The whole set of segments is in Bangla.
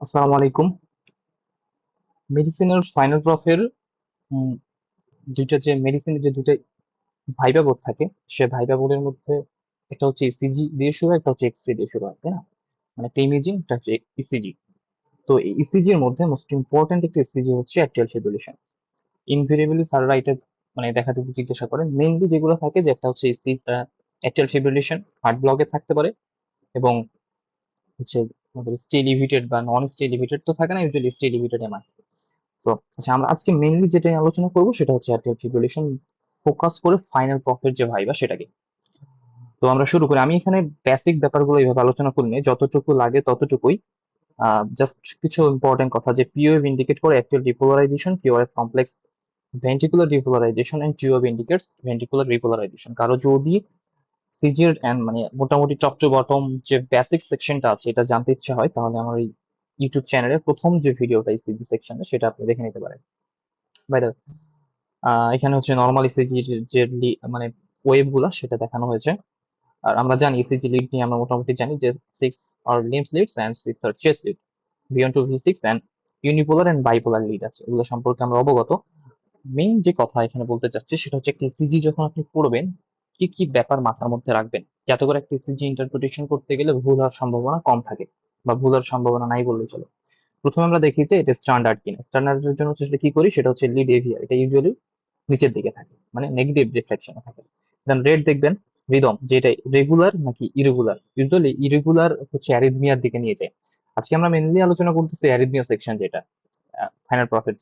আসসালামু আলাইকুম। মেডিসিনের ফাইনাল প্রফের দুইটা যে মেডিসিনের যে দুইটা ভাইবা বোর্ড থাকে, সে ভাইবা বোর্ডের মধ্যে একটা হচ্ছে ইসিজি দিয়ে শুরু হয়, একটা হচ্ছে এক্স রে দিয়ে শুরু হয়, তাই না? মানে একটা ইমেজিং, একটা হচ্ছে ইসিজি। তো এই ইসিজির মধ্যে মোস্ট ইম্পর্টেন্ট একটা ইসিজি হচ্ছে অ্যাট্রিয়াল ফিব্রিলেশন। ইনভেরিয়েবলি স্যাররা এটা মানে দেখা যাচ্ছে জিজ্ঞাসা করেন, মেইনলি যেগুলো থাকে যে একটা হচ্ছে অ্যাট্রিয়াল ফিব্রিলেশন হার্ট ব্লকে থাকতে পারে, এবং হচ্ছে আমাদের স্টে এলিভেটেড বা নন স্টে এলিভেটেড তো থাকে না, ইউজুয়ালি স্টে এলিভেটেড এমআই। তো আচ্ছা, আমরা আজকে মেইনলি যেটা নিয়ে আলোচনা করবো সেটা হচ্ছে অ্যাট্রিয়াল ফিব্রিলেশন, ফোকাস করে ফাইনাল প্রফের যে ভাইবা সেটাকে। তো আমরা শুরু করি। আমি এখানে বেসিক ব্যাপারগুলো এইভাবে আলোচনা করি না, যতটুকু লাগে ততটুকুই। জাস্ট কিছু ইম্পর্টেন্ট কথা, যে পিওএভ ইন্ডিকেট করে active depolarization, QRS complex ventricular depolarization and T wave indicates ventricular repolarization. কারো যদি সিজিএর এন্ড মানে মোটামুটি টপ টু বটম যে বেসিক সেকশনটা আছে এটা জানতে ইচ্ছা হয়, তাহলে আমার এই ইউটিউব চ্যানেলের প্রথম যে ভিডিওটা সিজি সেকশনে সেটা আপনি দেখে নিতে পারেন। বাই দ্য এখানে হচ্ছে নর্মাল ইসিজি যে মানে ওয়েভ গুলা সেটা দেখানো হয়েছে। আর আমরা জানি ইসিজি লিড নিয়ে আমরা মোটামুটি জানি যে 6 আর লিম্ফ লিডস এন্ড 6 আর chest lead, V1 to V6 and unipolar and bipolar lead আছে, এগুলো সম্পর্কে আমরা অবগত। মেইন যে কথা এখানে বলতে চাচ্ছি সেটা হচ্ছে একটা ইসিজি যখন আপনি পড়বেন, কি কি ব্যাপার মাথার মধ্যে রাখবেন, যাতে করে একটা ইসিজি ইন্টারপ্রিটেশন করতে গেলে ভুল হওয়ার সম্ভাবনা কম থাকে, বা ভুল হওয়ার সম্ভাবনা নাই বললেই চলে। প্রথমে আমরা দেখি যে এটা স্ট্যান্ডার্ড কিনা। স্ট্যান্ডার্ডের জন্য হচ্ছে সেটা কি করি, সেটা হচ্ছে লিড এভিয়ার, এটা ইউজুয়ালি নিচের দিকে থাকে, মানে নেগেটিভ রিফ্লেকশনে থাকে। দেন রেড দেখবেন রিদম, যেটা রেগুলার নাকি ইরেগুলার। ইউজুয়ালি ইরেগুলার হচ্ছে অ্যারিথমিয়ার দিকে নিয়ে যায়। আজকে আমরা মেনলি আলোচনা করতেছি অ্যারিথমিয়া সেকশন, যেটা ফাইনাল প্রফিট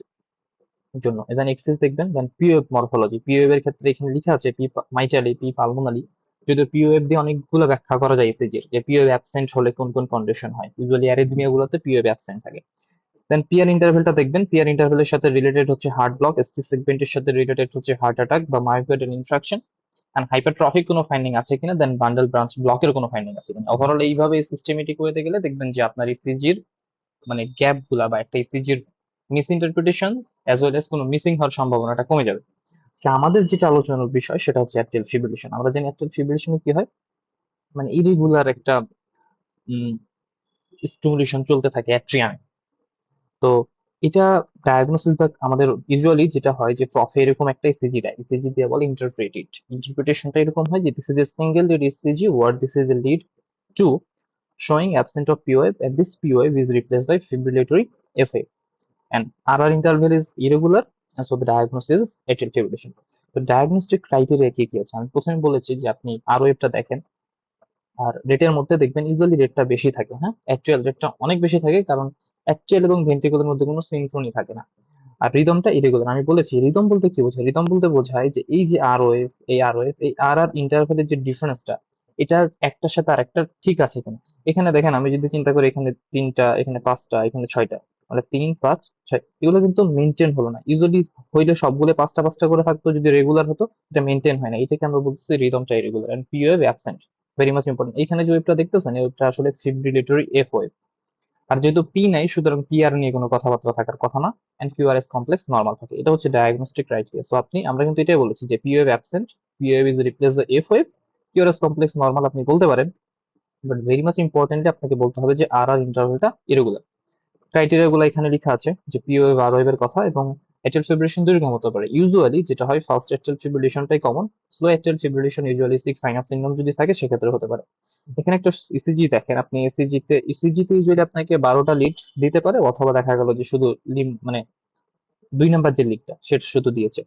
জন্য। দেন এক্সিস দেখবেন। দেন পিওএফ মরফোলজি, পিওএফ এর ক্ষেত্রে এখানে লেখা আছে পি মাইটালি, পি পালমোনালি। যদিও পিওএফ দিয়ে অনেকগুলো ব্যাখ্যা করা যায় ইসিজির, যে পিওএফ অ্যাবসেন্ট হলে কোন কোন কন্ডিশন হয়। ইউজুয়ালি অ্যারিথমিয়া গুলোতে পিওএফ অ্যাবসেন্ট থাকে। দেন পিয়ার ইন্টারভেলটা দেখবেন। পিয়ার ইন্টারভেলের সাথে রিলেটেড হচ্ছে হার্ট ব্লক, এসটি সেগমেন্টের সাথে রিলেটেড হচ্ছে হার্ট অ্যাটাক বা মায়োকার্ডিয়াল ইনফ্রাকশন, এন্ড হাইপারট্রফিক কোনো ফাইন্ডিং আছে কিনা, দেন বান্ডল ব্রাঞ্চ ব্লকের কোনো ফাইন্ডিং আছে কিনা। ওভারঅল এইভাবে সিস্টেমেটিক ওয়েতে গেলে দেখবেন যে আপনার ইসিজির মানে গ্যাপ গুলা বা একটা ইসিজির miss interpretation as well as কোনো মিসিং হওয়ার সম্ভাবনাটা কমে যাবে। আজকে আমাদের যেটা আলোচনার বিষয় সেটা হচ্ছে অ্যাট্রিয়াল ফিব্রিলেশন। আমরা জানি অ্যাট্রিয়াল ফিব্রিলেশনে কি হয়, মানে ইরেগুলার একটা স্টিমুলেশন চলতে থাকে অ্যাট্রিয়ামে। তো এটা ডায়াগনোসিস বা আমাদের ইউজুয়ালি যেটা হয় যে প্রফে এরকম একটা ইসিজি দেয়, ইসিজি দিয়ে বলে ইন্টারপ্রেটেড। ইন্টারপ্রিটেশনটা এরকম হয় যে this is a single lead ECG or this is a lead two showing absent of POF, and this POF is replaced by fibrillatory FA, and RR interval is irregular, and so the diagnosis is atrial fibrillation. তো ডায়াগনস্টিক ক্রাইটেরিয়া কি কি আছে, আমি প্রথমে বলেছি যে আপনি আর ওয়েভটা দেখেন, আর রেটের মধ্যে দেখবেন ইউজুয়ালি রেটটা বেশি থাকে। হ্যাঁ, অ্যাকচুয়াল রেটটা অনেক বেশি থাকে, কারণ অ্যাকচুয়াল এবং ভেন্ট্রিকুলার মধ্যে কোনো সিনক্রোনি থাকে না। আর রিদমটা ইরেগুলার। আমি বলেছি রিদম বলতে কি বোঝায়, রিদম বলতে বোঝায় যে এই যে আর ওয়েভ, এই আর আর ইন্টারভ্যালের যে ডিফারেন্সটা, এটা একটার সাথে আরেকটা ঠিক আছে কিনা। এখানে দেখেন, আমি যদি চিন্তা করি এখানে তিনটা, এখানে পাঁচটা, এখানে ছয়টা, মানে তিন পাঁচ ছয়, এগুলো কিন্তু মেনটেন হলো না। ইউজুয়ালি হইলে সবগুলো পাঁচটা পাঁচটা করে থাকতো, যদি রেগুলার হতো। এটা মেনটেন হয় না, এটাকে আমরা বলতেছি রিদমটা irregular. And P wave absent, very much important. এখানে যে ওয়েভটা দেখতেছেন এই ওয়েভটা আসলে ফিব্রিলেটরি এফ ওয়েভ। আর যেহেতু পি নাই, সুতরাং পি আর নিয়ে কোনো কথাবার্তা থাকার কথা না। এন্ড কিউআরএস কমপ্লেক্স নর্মাল থাকে। এটা হচ্ছে ডায়াগনস্টিক ক্রাইটেরিয়া। সো আমরা কিন্তু এটাই বলেছি যে P wave absent, P wave is replace by F wave, QRS complex normal আপনি বলতে পারেন। বাট ভেরি মাচ ইম্পর্টেন্টলি আপনাকে বলতে হবে যে আর আর ইন্টারভেলটা ইরেগুলার। ক্রাইটেরিয়া গুলো এখানে লেখা আছে, যে পি ওয়েভ আর ওয়েভ এর কথা, এবং অ্যাট্রিয়াল ফিব্রিলেশন দুরকম হতে পারে। ইউজুয়ালি যেটা হয়, ফার্স্ট অ্যাট্রিয়াল ফিব্রিলেশনটাই কমন। Slow atrial fibrillation usually sick sinus syndrome যদি থাকে সেক্ষেত্রে হতে পারে। এখানে একটা ইসিজি দেখেন আপনি, ইসিজিতে ইউজুয়ালি আপনাকে 12টা লিড দিতে পারে, অথবা দেখা গেল যে শুধু মানে 2 নাম্বার যে লিডটা সেটা শুধু দিয়েছে।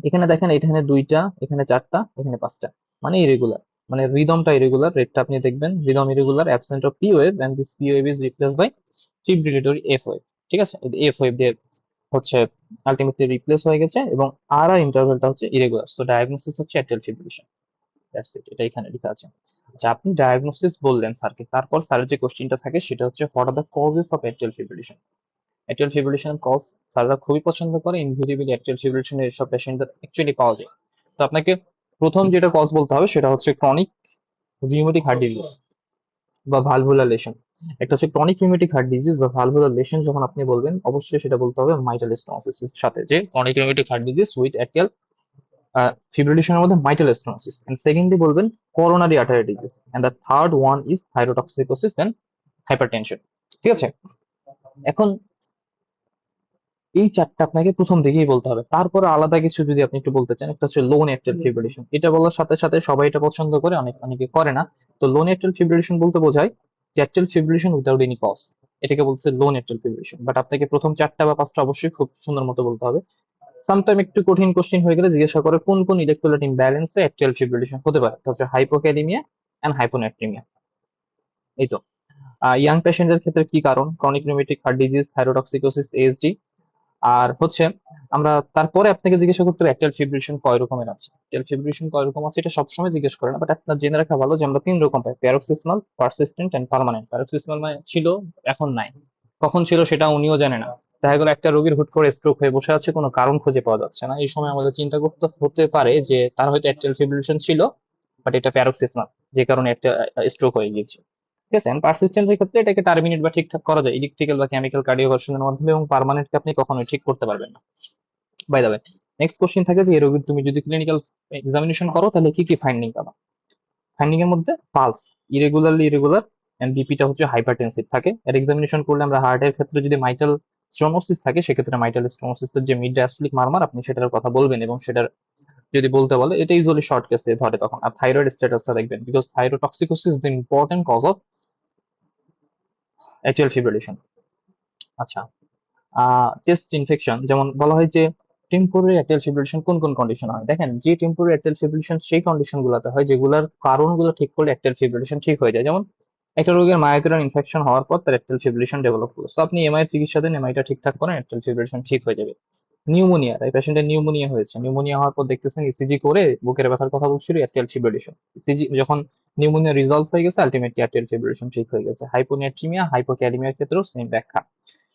এখানে দেখেন, এখানে দুইটা, এখানে চারটা, এখানে পাঁচটা, মানে ইরেগুলার। মানে রিদমটা ইরেগুলার, রেটটা আপনি দেখবেন rhythm irregular, absent of P wave, and this P wave is replaced by fibrillatory F wave. ঠিক আছে, এফ ওয়েভ দিয়ে হচ্ছে আলটিমেটলি রিপ্লেস হয়ে গেছে, এবং আর আর ইন্টারভেলটা হচ্ছে ইরেগুলার। সো ডায়াগনোসিস হচ্ছে অ্যাট্রিয়াল ফিব্রিলেশন। দ্যাটস ইট, এটা এখানে লেখা আছে। আচ্ছা, আপনি ডায়াগনোসিস বললেন স্যারকে, তারপর স্যারের যে কোশ্চেনটা থাকে সেটা হচ্ছে what are the causes of atrial fibrillation. Atrial fibrillation cause স্যাররা খুবই পছন্দ করে। ইনভিউরিবলি অ্যাট্রিয়াল ফিব্রিলেশনের এসব পেশেন্টদের অ্যাকচুয়ালি পাওয়া যায়। তো আপনাকে প্রথম যেটা কজ বলতে হবে সেটা হচ্ছে ক্রনিক রিউমেটিক হার্ট ডিজিজ বা ভালভুলার লেশন। একটা হচ্ছে ক্রনিক রিউমেটিক হার্ট ডিজিজ বা ভালভুলার লেশন যখন আপনি বলবেন, অবশ্যই সেটা বলতে হবে মাইটাল স্টেনোসিসের সাথে, যে chronic rheumatic heart disease with atrial ফিব্রিলেশনের মধ্যে মাইটাল স্টেনোসিস। এন্ড সেকেন্ডলি বলবেন coronary artery disease, and the third one is thyrotoxicosis and hypertension. ঠিক আছে, এখন এই চারটা আপনাকে প্রথম দিকেই বলতে হবে। তারপরে আলাদা কিছু যদি আপনি একটু বলতে চান, একটা হচ্ছে লো নেট্রাল ফিব্রিলেশন। এটা বলার সাথে সাথে সবাই এটা পছন্দ করে, অনেকে করে না। তো লো নেট্রাল ফিব্রিলেশন বলতে বোঝায় যে অ্যাট্রাল ফিব্রিলেশন উইদাউট এনি কজ, এটাকে বলছে লো নেট্রাল ফিব্রিলেশন। বাট আপনাকে প্রথম চারটা বা পাঁচটা অবশ্যই খুব সুন্দর মতো বলতে হবে। সামটাইম একটু কঠিন কোশ্চেন হয়ে গেলে জিজ্ঞাসা করে কোন কোন ইলেকট্রোলাইট ইমব্যালেন্সে অ্যাট্রাল ফিব্রিলেশন হতে পারে। এটা হচ্ছে হাইপোক্যালিমিয়া এন্ড হাইপোনাট্রিমিয়া। এই তো। ইয়াং পেশেন্টদের ক্ষেত্রে কি কারণ? Chronic rheumatic heart disease, thyrotoxicosis, ASD. আর হচ্ছে আমরা তারপরে আপনাকে জিজ্ঞাসা করতে হবে অ্যাট্রাল ফিব্রিলেশন কয় রকমের আছে। অ্যাট্রাল ফিব্রিলেশন কয় রকম আছে এটা সবসময় জিজ্ঞেস করে না, বাট আপনার জেনে রাখা ভালো যে আমরা তিন রকম পাই: paroxysmal, persistent and permanent. Paroxysmal মানে ছিল, এখন নাই। কখন ছিল সেটা উনিও জানে না। দেখা গেলো একটা রোগীর হুট করে স্ট্রোক হয়ে বসে আছে, কোনো কারণ খুঁজে পাওয়া যাচ্ছে না। এই সময় আমাদের চিন্তা করতে হতে পারে যে তার হয়তো অ্যাট্রাল ফিব্রিলেশন ছিল, বাট এটা প্যারোক্সিসমাল, যে কারণে একটা স্ট্রোক হয়ে গিয়েছে। ঠিক আছে। পারসিস্টেন্টের ক্ষেত্রে এটাকে টার্মিনেট বা ঠিকঠাক করা যায় ইলেকট্রিক্যাল বা কেমিক্যাল কার্ডিওভার্সনের মাধ্যমে, এবং পার্মানেন্টকে আপনি কখনোই ঠিক করতে পারবেন না। By the way, next question থাকে যে এই রোগীর তুমি যদি ক্লিনিক্যাল এক্সামিনেশন করো তাহলে কি কি ফাইন্ডিং পাবা। ফাইন্ডিং এর মধ্যে পালস ইরেগুলার এন্ড বিপিটা হচ্ছে হাইপারটেনসিভ থাকে। এর এক্সামিনেশন করলে আমরা হার্টের ক্ষেত্রে যদি মাইটাল স্টোনোসিস থাকে, সেক্ষেত্রে মাইটাল স্টোনোসিসের যে মিড ডায়াস্টোলিক মারমার, আপনি সেটার কথা বলবেন, এবং সেটার যদি বলতে বলে এটা ইউজুয়ালি শর্ট কেসে ধরে তখন। আর থাইরয়েড স্ট্যাটাসটা দেখবেন, because thyrotoxicosis is the important cause of atrial fibrillation. আচ্ছা, চেস্ট ইনফেকশন, যেমন বলা হয় যে টেম্পোরারি অ্যাট্রিয়াল ফিব্রিলেশন কোন কোন কন্ডিশন হয়। দেখেন, যে টেম্পোরারি অ্যাট্রিয়াল ফিব্রিলেশন সেই কন্ডিশন গুলোতে হয় যেগুলোর কারণগুলো ঠিক করলে অ্যাট্রিয়াল ফিব্রিলেশন ঠিক হয়ে যায়। যেমন একটা রোগীর মায়োকার্ডিয়াল ইনফেকশন হওয়ার পর তার অ্যাট্রিয়াল ফিব্রিলেশন ডেভেলপ করলো, সো আপনি এমআই এর চিকিৎসা দেন, এমআইটা ঠিকঠাক করেন, অ্যাট্রিয়াল ফিব্রিলেশন ঠিক হয়ে যাবে। নিউমোনিয়া, এই পেশেন্টের নিউমোনিয়া হয়েছে, নিউমোনিয়া হওয়ার পর দেখতেছেন ইসিজি করে বুকের ব্যথার কথা বলছিল, অ্যাট্রিয়াল ফিব্রিলেশন। ইসিজি যখন নিউমোনিয়া রিজলভ হয়ে গেছে, আলটিমেটলি অ্যাট্রিয়াল ফিব্রিলেশন ঠিক হয়ে গেছে। হাইপোনাট্রিমিয়া, হাইপোক্যালিমিয়ার ক্ষেত্রেও সেম ব্যাখ্যা।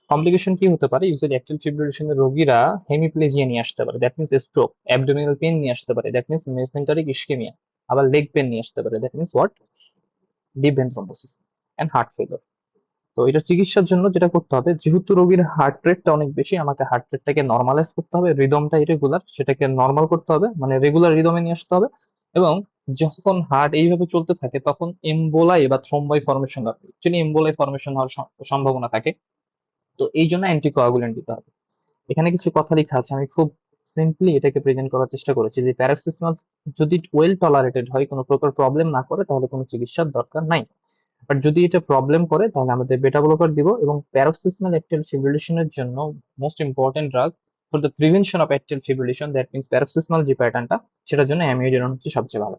কমপ্লিকেশন কি হতে পারে? ইউজুয়ালি অ্যাট্রিয়াল ফিব্রিলেশনের রোগীরা হেমিপ্লেজিয়া নিয়ে আসতে পারে, that means stroke. Abdominal pain নিয়ে আসতে পারে, দ্যাট মিনস মেসেন্টারিক ইসকেমিয়া। আবার লেগ পেন নিয়ে আসতে পারে, that means what, deep vein thrombosis and heart failure. তো এটা চিকিৎসার জন্য যেটা করতে হবে, যেহেতু রোগীর হার্ট রেটটা অনেক বেশি, আমাকে হার্ট রেটটাকে নর্মালাইজ করতে হবে, রিদমটা ইরেগুলার সেটাকে নর্মাল করতে হবে, মানে রেগুলার রিদমে নিয়ে আসতে হবে। এবং যখন হার্ট এইভাবে চলতে থাকে তখন এমবোলাই বা থ্রম্বাই ফর্মেশন হয়, অ্যাকচুয়ালি এমবোলাই ফর্মেশন হওয়ার সম্ভাবনা থাকে। তো এই জন্য অ্যান্টিকোয়াগুলেন্ট দিতে হবে। এখানে কিছু কথা লেখা আছে, আমি খুব সিম্পলি এটাকে প্রেজেন্ট করার চেষ্টা করেছি যে প্যারাক্সিসমাল যদি ওয়েল টলারেটেড হয়, কোনো প্রকার প্রবলেম না করে, তাহলে কোনো চিকিৎসার দরকার নাই। বাট যদি এটা প্রবলেম করে তাহলে আমাদের বেটা ব্লকার দিব। এবং প্যারোক্সিসমাল অ্যাট্রিয়াল ফিব্রিলেশনের জন্য most important drug for the prevention of atrial fibrillation, that means paroxysmal যে প্যাটার্নটা, সেটার জন্য অ্যামিওডারন হচ্ছে সবচেয়ে ভালো।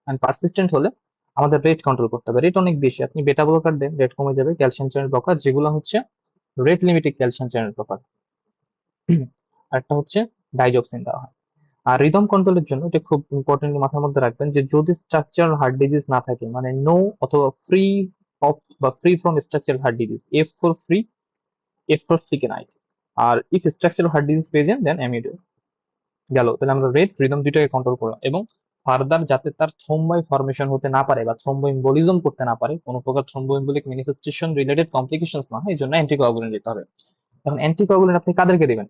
অ্যান্ড পারসিস্টেন্ট হলে আমাদের রেট কন্ট্রোল করতে হবে। রেট অনেক বেশি, আপনি বেটা ব্লকার দেন রেট কমে যাবে। ক্যালসিয়াম চ্যানেল ব্লকার যেগুলো হচ্ছে rate limited calcium channel blocker. আরেকটা হচ্ছে ডাইজক্সিন দেওয়া হয়। আর রিদম কন্ট্রোলের জন্য এটা খুব ইম্পর্টেন্ট মাথার মধ্যে রাখবেন যে যদি স্ট্রাকচারাল হার্ট ডিজিজ না থাকে, মানে নো অথবা ফ্রি অফ বা free from structural heart disease, F for free, F for flecainide. আর if structural heart disease present then amiodarone. গেল, তাহলে আমরা রেট রিদম দুইটাকে কন্ট্রোল করলাম। এবং ফার্দার যাতে তার থ্রম্বাই ফর্মেশন হতে না পারে বা থ্রম্বোএম্বোলিজম করতে না পারে, কোনো প্রকার থ্রম্বোএম্বোলিক ম্যানিফেস্টেশন রিলেটেড কমপ্লিকেশনস না হয়, এই জন্য অ্যান্টিকোয়াগুলেন্ট দিতে হবে। এখন অ্যান্টিকোয়াগুলেন্ট আপনি কাদেরকে দিবেন?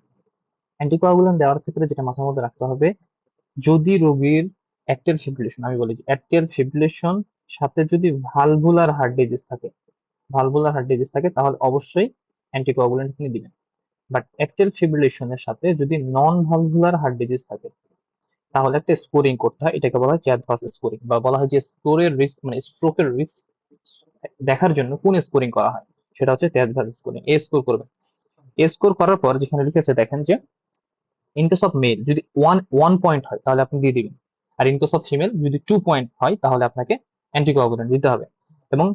অ্যান্টিকোয়াগুলেন্ট দেওয়ার ক্ষেত্রে যেটা মাথার মধ্যে রাখতে হবে, যদি রোগীর অ্যাট্রিয়াল ফিব্রিলেশন, আমি বলি অ্যাট্রিয়াল ফিব্রিলেশন সাথে যদি ভালভুলার হার্ট ডিজিজ থাকে, তাহলে অবশ্যই অ্যান্টিকোয়াগুলেন্ট আপনি দিবেন। বাট অ্যাট্রিয়াল ফিব্রিলেশনের সাথে যদি নন ভালভুলার হার্ট ডিজিজ থাকে, তাহলে একটা স্কোরিং করতে হয়, এটাকে বলা হয় ক্যাডভাস স্কোরিং, বা বলা হয় যে স্কোরের রিস্ক, মানে স্ট্রোকের রিস্ক দেখার জন্য কোন স্কোরিং করা হয়, সেটা হচ্ছে ক্যাডভাস স্কোরিং। এ স্কোর করবেন। এ স্কোর করার পর যেখানে লিখেছে দেখেন যে ইন কেস অফ মেল যদি ওয়ান ওয়ান পয়েন্ট হয় তাহলে আপনি দিয়ে দিবেন। আর ইন কেস অফ ফিমেল যদি 2 পয়েন্ট হয় তাহলে আপনাকে অ্যান্টিকোয়াগুলেন্ট দিতে হবে। এবং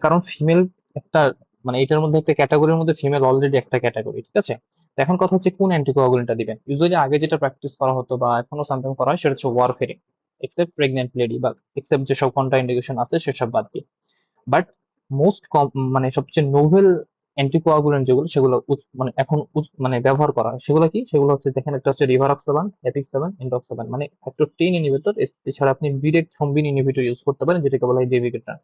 কারণ ফিমেল একটা, মানে এটার মধ্যে একটা ক্যাটাগরির মধ্যে ফিমেল অলরেডি একটা ক্যাটাগরি, ঠিক আছে। তো এখন কথা হচ্ছে কোন অ্যান্টিকোয়াগুলেন্টটা দিবেন। ইউজুয়ালি আগে যেটা প্র্যাকটিস করা হতো বা এখনো সামটাইম করা হয়, সেটা হচ্ছে ওয়ারফেরিন, এক্সেপ্ট প্রেগনেন্ট লেডি বা এক্সেপ্ট যেসব কন্ট্রা ইন্ডিকেশন আছে সেসব বাদ দিয়ে। বাট মোস্ট কম, মানে সবচেয়ে নোভেল অ্যান্টিকোয়াগুলেন্ট যেগুলো, সেগুলো মানে এখন মানে ব্যবহার করা হয়, সেগুলো কি? সেগুলো হচ্ছে দেখেন, একটা হচ্ছে রিভারক্সাবান, এপিক্সাবান, এন্ডোক্সাবান, মানে ফ্যাক্টর 10 ইনহিবিটর। এছাড়া আপনি ডিরেক্ট থ্রম্বিন ইনহিবিটর ইউজ করতে পারেন, যেটাকে বলা হয় ডেভিকেট্রান।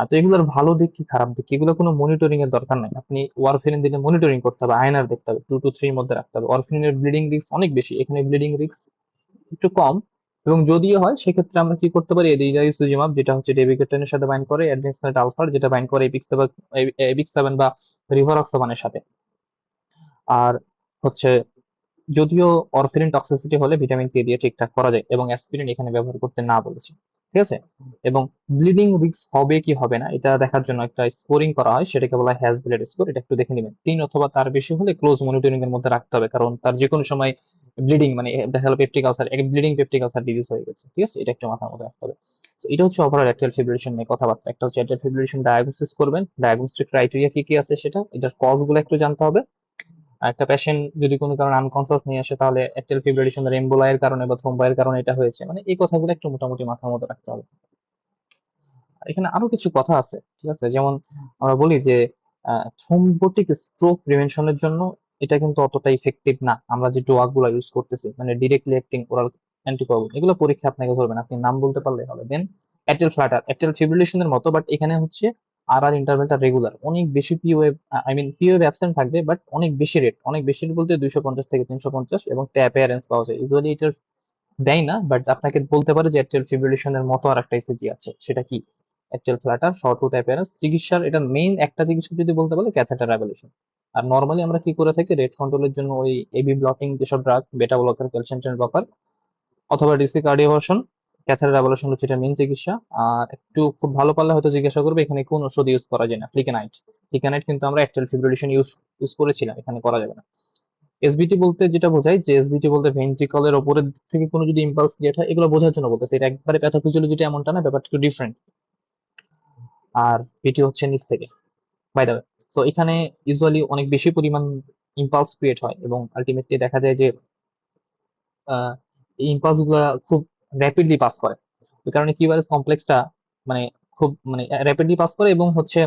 তো এগুলোর ভালো দিক কি খারাপ দিক কি, এগুলো কোনো মনিটরিং এর দরকার নাই। আপনি ওয়ারফেরিন দিলে মনিটরিং করতে হবে, আয়নার দেখতে হবে, 2 to 3 মধ্যে রাখতে হবে। ওয়ারফেরিনের ব্লিডিং রিস্ক অনেক বেশি, এখানে ব্লিডিং রিস্ক একটু কম, এবং যদিও হয় সেক্ষেত্রে আমরা কি করতে পারি, এডিগাইসুজিমাব যেটা হচ্ছে ডেবিকেটনের সাথে বাইন্ড করে, অ্যাডমিক্সাট আলফার যেটা বাইন্ড করে এপিক্সাবান বা রিভারক্সাবানের সাথে। আর হচ্ছে যদিও অরফিনিন টক্সিসিটি হলে ভিটামিন কে দিয়ে ঠিকঠাক করা যায়, এবং অ্যাসপিরিন এখানে ব্যবহার করতে না বলেছি, ঠিক আছে। এবং ব্লিডিং রিস্ক হবে কি হবে না এটা দেখার জন্য একটা স্কোরিং করা হয়, সেটাকে বলা হয় হ্যাজ ব্লেড স্কোর। এটা একটু দেখে নেবেন, 3 অথবা তার বেশি হলে ক্লোজ মনিটরিং এর মধ্যে রাখতে হবে, কারণ তার যে কোনো সময় ব্লিডিং মানে দেখা গেল peptic ulcer, bleeding peptic ulcer disease হয়ে গেছে, ঠিক আছে। এটা একটু মাথার মধ্যে রাখতে হবে। তো এটা হচ্ছে ওভারঅল অ্যাট্রিয়াল ফিব্রিলেশন নিয়ে কথাবার্তা। একটা হচ্ছে অ্যাট্রিয়াল ফিব্রিলেশন ডায়াগনোসিস করবেন, ডায়াগনোস্টিক ক্রাইটেরিয়া কি কি আছে সেটা, এটার কজ গুলো একটু জানতে হবে। আর একটা পেশেন্ট যদি কোনো কারণে আনকনসিয়াস নিয়ে আসে, তাহলে অ্যাট্রিয়াল ফিব্রিলেশন এর এম্বোলাইয়ের কারণে বা থ্রোম্বাইয়ের কারণে এটা হয়েছে, মানে এই কথাগুলো একটু মোটামুটি মাথার মধ্যে রাখতে হবে। আর এখানে আরো কিছু কথা আছে, ঠিক আছে। যেমন আমরা বলি যে থ্রোম্বোটিক স্ট্রোক প্রিভেনশনের জন্য এটা কিন্তু অতটা ইফেক্টিভ না। আমরা যে ড্রাগ গুলো ইউজ করতেছি, মানে ডিরেক্টলি অ্যাক্টিং ওরাল অ্যান্টিকোয়াগুলেন্ট, এগুলো পরীক্ষা আপনাকে ধরবেন, আপনি নাম বলতে পারলে হবে। দেন অ্যাট্রিয়াল ফ্লাটার, অ্যাট্রিয়াল ফিব্রিলেশনের মতো, বাট এখানে হচ্ছে আর ইন্টারভ্যালটা রেগুলার, অনেক বেশি P wave, I mean P wave absent থাকবে, বাট অনেক বেশি রেট, অনেক বেশি বলতে 250 থেকে 350, এবং ট্যাপ অ্যারেন্স পাওয়া যায়। ইউজুয়ালি এটার দেয় না, বাট আপনাকে বলতে পারে যে অ্যাট্রিয়াল ফিব্রিলেশনের মতো আর একটা ইসিজি আছে, সেটা কি অ্যাট্রিয়াল ফ্লাটার, শর্ট রুট অ্যাপিয়ারেন্স। চিকিৎসার এটা মেইন একটা চিকিৎসা যদি বলতে বলে ক্যাথেটার অ্যাবলেশন। আর নর্মালি আমরা কি করে থাকি, রেট কন্ট্রোলের জন্য ওই এবি ব্লকিং যেসব ড্রাগ, বেটা ব্লকার, ক্যালসিয়াম চ্যানেল ব্লকার, অথবা ডিসি কার্ডিওভার্সন। ক্যাথেটার অ্যাবলেশন হচ্ছে এটা মেইন চিকিৎসা। আর একটু খুব ভালো পারলে হয়তো জিজ্ঞাসা করবে এখানে কোন ওষুধ ইউজ করা যায় না, ফ্লিকেনাইট। ফ্লিকেনাইট কিন্তু আমরা অ্যাট্রিয়াল ফিব্রিলেশন ইউজ ইউজ করেছিলাম, এখানে করা যাবে না। এসবিটি বলতে যেটা বোঝায়, যে এসবিটি বলতে ভেন্ট্রিকলের উপরের দিক থেকে কোনো যদি ইম্পালস ক্রিয়েট হয়, এগুলো বোঝার জন্য বলতেছে। এটা একবারে প্যাথোফিজিওলজিটা এমনটা না, ব্যাপারটা একটু ডিফারেন্ট। আর ভিটি হচ্ছে নিচ থেকে, বাই দ্য ওয়ে। সো এখানে ইউজুয়ালি অনেক বেশি পরিমাণ ইম্পালস ক্রিয়েট হয়, এবং আলটিমেটলি দেখা যায় যে আহ, এই ইম্পালস গুলা খুব র্যাপিডলি পাস করে। ওই কারণে কিউআরএস কমপ্লেক্সটা মানে খুব মানে র্যাপিডলি পাস করে, এবং হচ্ছে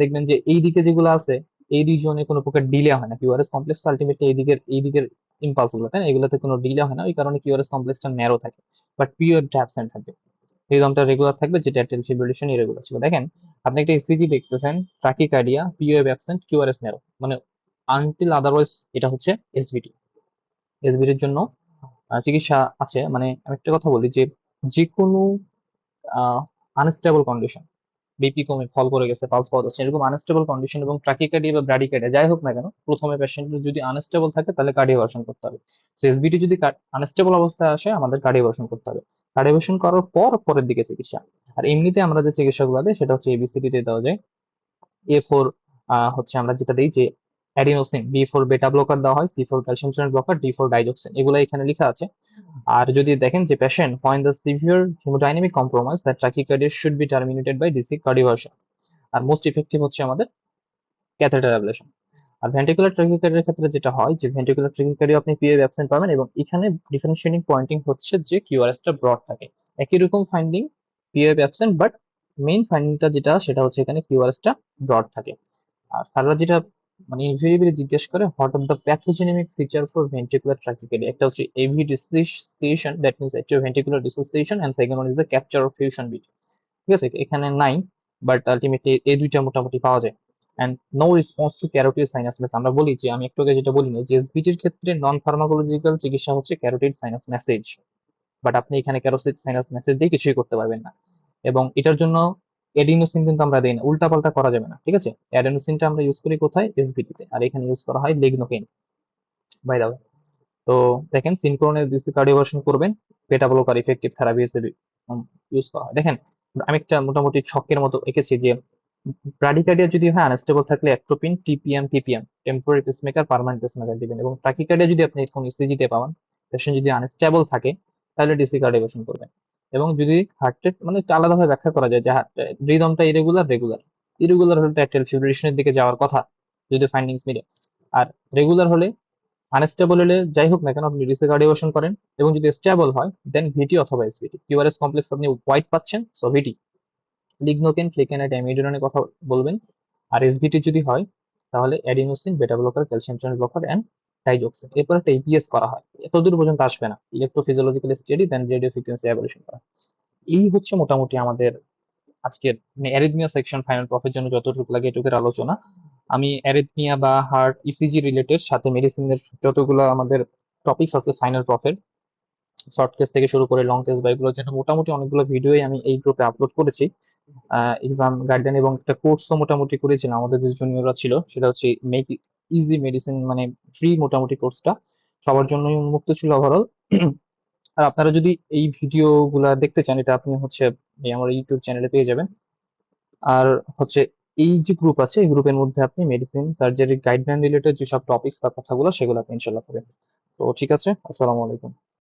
দেখবেন যে এই দিকে যেগুলো আছে, এই রিজনে কোনো প্রকার ডিলে হয় না। কিউআরএস কমপ্লেক্স আলটিমেটলি এই দিকের ইম্পালস গুলো, তাই না, এগুলোতে কোনো ডিলে হয় না, ওই কারণে কিউআরএস কমপ্লেক্সটা ন্যারো থাকে, বাট পিরিয়ডটা অ্যাবসেন্ট থাকবে। রিদমটা রেগুলার থাকবে, যেটা অ্যাট্রিয়াল ফিব্রিলেশন ইরেগুলার ছিল। দেখেন, আপনি একটা ইসিজি দেখতেছেন, tachycardia, POF absent, QRS narrow, মানে আনটিল আদারওয়াইজ এটা হচ্ছে এসভিটি। এসভিটির জন্য চিকিৎসা আছে। মানে আমি একটা কথা বলি যে যে কোনো আনস্টেবল কন্ডিশন, বিপি কমে ফল করে গেছে, পালস পাওয়া যাচ্ছে, এরকম আনস্টেবল কন্ডিশন, এবং ট্রাকিকার্ডিয়া বা ব্র্যাডিকার্ডিয়া যাই হোক না কেন, প্রথমে পেশেন্টের যদি আনস্টেবল থাকে তাহলে কার্ডিওভার্সন করতে হবে। সো এসবিটি যদি আনস্টেবল অবস্থায় আসে, আমাদের কার্ডিওভার্সন করতে হবে। কার্ডিওভার্সন করার পর পরের দিকে চিকিৎসা। আর এমনিতে আমরা যে চিকিৎসাগুলো দিই সেটা হচ্ছে এবিসিডি তে দেওয়া যায়। A4 হচ্ছে আমরা যেটা দিই যে অ্যাডিনোসিন, B4 বেটা ব্লকার দেওয়া হয়, C4 calcium channel blocker, D4 ডাইজক্সিন, এগুলো এখানে লেখা আছে। আর যদি দেখেন যে patient when the severe hemodynamic compromise that tachycardia should be terminated by DC cardioversion। আর মোস্ট ইফেক্টিভ হচ্ছে আমাদের ক্যাথেটার অ্যাবলেশন। আর ভেন্ট্রিকুলার ট্রাকিকার্ডিয়ার ক্ষেত্রে যেটা হয় যে ভেন্ট্রিকুলার ট্রাকিকার্ডিয়া আপনি পিএফ অ্যাবসেন্ট পাবেন, এবং এখানে ডিফারেন্সিয়েটিং পয়েন্টিং হচ্ছে যে কিউআরএসটা ব্রড থাকে। একই রকম finding, PF absent, but main ফাইন্ডিংটা যেটা সেটা হচ্ছে এখানে কিউআরএসটা ব্রড থাকে। আর স্যাররা যেটা মানে ইনভেরিয়েবলি জিজ্ঞেস করে, what are the pathognomonic feature for ventricular tachycardia. একটা হচ্ছে AV dissociation, that means atrioventricular dissociation, and second one is the capture of fusion beat. ঠিক আছে, এখানে নাই, বাট আলটিমেটলি এই দুইটা মোটামুটি পাওয়া যায়। And no response to carotid sinus massage. আমরা বলি যে, আমি একটু আগে যেটা বলি না, যে এসবিটির ক্ষেত্রে নন ফার্মাকোলজিক্যাল চিকিৎসা হচ্ছে ক্যারোটিড সাইনাস মেসেজ, বাট আপনি এখানে ক্যারোটিড সাইনাস মেসেজ দিয়ে কিছুই করতে পারবেন না। এবং এটার জন্য এডিনোসিন কিন্তু আমরা দেই না, উল্টা পাল্টা করা যাবে না, ঠিক আছে। অ্যাডেনোসিনটা আমরা ইউজ করি কোথায়, এসবিটি তে, আর এখানে ইউজ করা হয় লিগনোকেইন, বাই দা ওয়ে। তো দেখেন, সিনক্রোনে ডিসি কার্ডিওভার্সন করবেন, বেটা ব্লকার ইফেক্টিভ থেরাপি হিসেবে ইউজ করা হয়। দেখেন, আমি একটা মোটামুটি ছকের মতো এঁকেছি যে ব্রাডিকার্ডিয়া যদি হয় আনস্টেবল থাকলে atropine, TPM, PPM, temporary pacemaker, permanent pacemaker দিবেন। এবং ট্রাকিকার্ডিয়া যদি আপনি এরকম ইসিজিতে পান, পেশেন্ট যদি আনস্টেবল থাকে, তাহলে ডিসি কার্ডিওভার্সন করবেন। এবং যদি হার্ট রেট মানে একটু আলাদাভাবে ব্যাখ্যা করা যায় যে রিদমটা ইরেগুলার, রেগুলার, ইরেগুলার হলে তো অ্যাট্রিয়াল ফিব্রিলেশনের দিকে যাওয়ার কথা, যদি ফাইন্ডিংস মিলে। আর রেগুলার হলে, আনস্টেবল হলে যাই হোক না কেন, আপনি ডিসি কার্ডিওভার্সন করেন। এবং যদি স্টেবল হয়, দেন ভিটি অথবা এসভিটি। কিউআরএস কমপ্লেক্স আপনি হোয়াইট পাচ্ছেন, সো ভিটি। লিগনোকেন, ফ্লিকেনাইড, অ্যামিডোনিনের কথা বলবেন। আর এসভিটি যদি হয়, তাহলে adenosine, beta blocker, calcium channel blocker, and digoxin. এরপর একটা ইপিএস করা হয়, এতদূর পর্যন্ত আসবে না, electrophysiological study, then radio frequency ablation করা। এই হচ্ছে মোটামুটি আমাদের আজকের মানে অ্যারিথমিয়া সেকশন ফাইনাল প্রফের জন্য যতটুকু লাগে এটুকুর আলোচনা। আমি অ্যারিথমিয়া বা হার্ট ইসিজি রিলেটেড সাথে মেডিসিনের যতগুলো আমাদের টপিকস আছে ফাইনাল প্রফের, শর্ট কেস থেকে শুরু করে লং কেস বা এগুলোর জন্য মোটামুটি অনেকগুলো ভিডিওই আমি এই গ্রুপে আপলোড করেছি। এক্সাম গাইডলাইন এবং একটা কোর্সও মোটামুটি করেছিলাম, আমাদের যে জুনিয়ররা ছিল সেটা হচ্ছে মেক ইজি মেডিসিন, মানে ফ্রি মোটামুটি কোর্সটা সবার জন্যই উন্মুক্ত ছিল ওভারঅল। আর আপনারা যদি এই ভিডিও গুলা দেখতে চান, এটা আপনি হচ্ছে এই আমার ইউটিউব চ্যানেলে পেয়ে যাবেন। আর হচ্ছে এই যে গ্রুপ আছে, এই গ্রুপের মধ্যে আপনি মেডিসিন সার্জারি গাইডলাইন রিলেটেড যেসব টপিকস বা কথাগুলো সেগুলো আপনি ইনশাল্লাহ পাবেন। তো ঠিক আছে, আসসালামু আলাইকুম।